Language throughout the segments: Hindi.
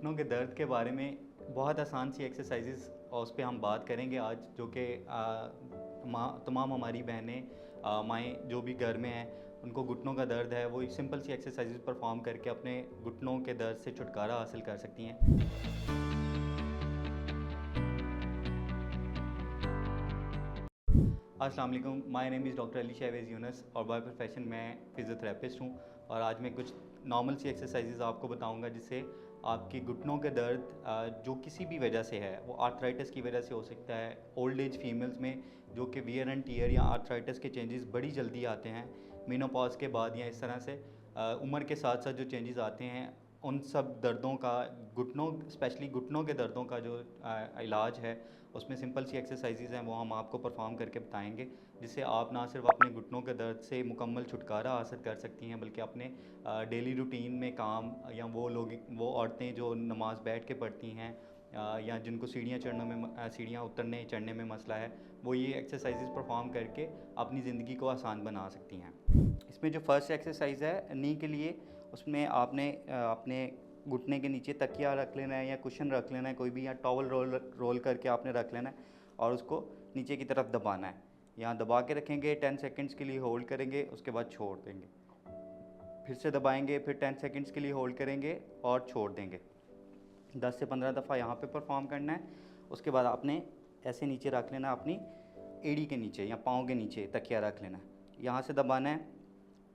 घुटनों के दर्द के बारे में बहुत आसान सी एक्सरसाइजेस और उस पे हम बात करेंगे आज, जो कि तमाम हमारी बहनें माएँ जो भी घर में हैं उनको घुटनों का दर्द है वो सिंपल सी एक्सरसाइजेस परफॉर्म करके अपने घुटनों के दर्द से छुटकारा हासिल कर सकती हैं। अस्सलाम वालेकुम, my name is doctor Ali Shahvez Younus और बाय प्रोफेशन मैं फ़िज़ियोथेरेपिस्ट हूँ। और आज मैं कुछ नॉर्मल सी एक्सरसाइजेज़ आपको बताऊँगा जिससे आपके घुटनों के दर्द जो किसी भी वजह से है, वो आर्थराइटिस की वजह से हो सकता है, ओल्ड एज फीमेल्स में जो कि वियर एंड टियर या आर्थराइटिस के चेंजेस बड़ी जल्दी आते हैं मेनोपॉज के बाद या इस तरह से उम्र के साथ साथ जो चेंजेस आते हैं, उन सब दर्दों का घुटनों स्पेशली घुटनों के दर्दों का जो इलाज है उसमें सिंपल सी एक्सरसाइजेज़ हैं वो हम आपको परफॉर्म करके बताएंगे, जिससे आप ना सिर्फ अपने घुटनों के दर्द से मुकम्मल छुटकारा हासिल कर सकती हैं बल्कि अपने डेली रूटीन में काम या वो औरतें जो नमाज़ बैठ के पढ़ती हैं या जिनको सीढ़ियाँ उतरने चढ़ने में मसला है, वो ये एक्सरसाइजेज़ परफॉर्म करके अपनी ज़िंदगी को आसान बना सकती हैं। इसमें जो फर्स्ट एक्सरसाइज है नी के लिए, उसमें आपने अपने घुटने के नीचे तकिया रख लेना है या कुशन रख लेना है कोई भी, या टॉवल रोल करके आपने रख लेना है और उसको नीचे की तरफ दबाना है। यहाँ दबा के रखेंगे, 10 सेकंड्स के लिए होल्ड करेंगे, उसके बाद छोड़ देंगे, फिर से दबाएंगे, फिर 10 सेकंड्स के लिए होल्ड करेंगे और छोड़ देंगे। 10 से 15 दफ़ा यहाँ पे परफॉर्म करना है। उसके बाद आपने ऐसे नीचे रख लेना, अपनी एड़ी के नीचे या पाँव के नीचे तकिया रख लेना है, यहाँ से दबाना है,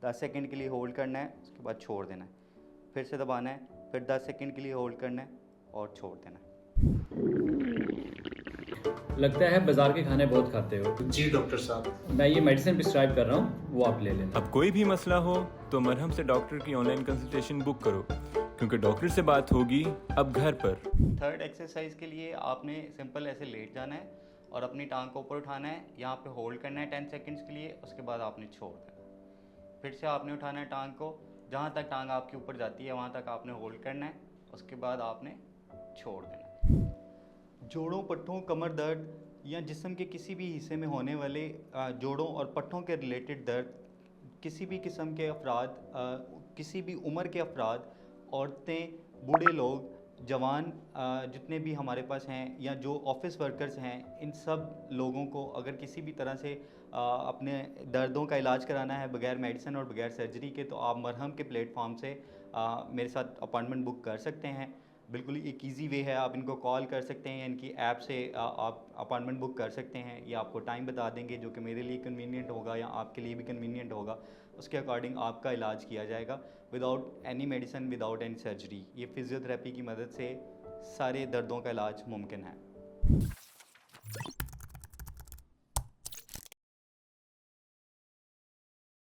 10 सेकंड के लिए होल्ड करना है, उसके बाद छोड़ देना है, फिर से दबाना है, फिर 10 सेकंड के लिए होल्ड करना है और छोड़ देना है। लगता है बाजार के खाने बहुत खाते हो। जी डॉक्टर साहब, मैं ये मेडिसिन प्रिस्क्राइब कर रहा हूँ, वो आप ले लेना। अब कोई भी मसला हो तो मरहम से डॉक्टर की ऑनलाइन कंसल्टेशन बुक करो, क्योंकि डॉक्टर से बात होगी अब घर पर। थर्ड एक्सरसाइज के लिए आपने सिंपल ऐसे लेट जाना है और अपनी टांग को ऊपर उठाना है, यहाँ पे होल्ड करना है 10 सेकंड्स के लिए, उसके बाद आपने छोड़ देना है। फिर से आपने उठाना है टांग को, जहाँ तक टांग आपके ऊपर जाती है वहाँ तक आपने होल्ड करना है, उसके बाद आपने छोड़ देना है। जोड़ों, पट्ठों, कमर दर्द या जिस्म के किसी भी हिस्से में होने वाले जोड़ों और पट्ठों के रिलेटेड दर्द, किसी भी किस्म के अफराद, किसी भी उम्र के अफराद, औरतें, बूढ़े लोग, जवान, जितने भी हमारे पास हैं या जो ऑफिस वर्कर्स हैं, इन सब लोगों को अगर किसी भी तरह से अपने दर्दों का इलाज कराना है बगैर मेडिसिन और बगैर सर्जरी के, तो आप मरहम के प्लेटफॉर्म से मेरे साथ अपॉइंटमेंट बुक कर सकते हैं। बिल्कुल एक इजी वे है, आप इनको कॉल कर सकते हैं, इनकी ऐप से आप अपॉइंटमेंट बुक कर सकते हैं। ये आपको टाइम बता देंगे जो कि मेरे लिए कन्वीनियंट होगा या आपके लिए भी कन्वीनियंट होगा, उसके अकॉर्डिंग आपका इलाज किया जाएगा without any medicine, without any surgery. ये फ़िज़ियोथेरेपी की मदद से सारे दर्दों का इलाज मुमकिन है।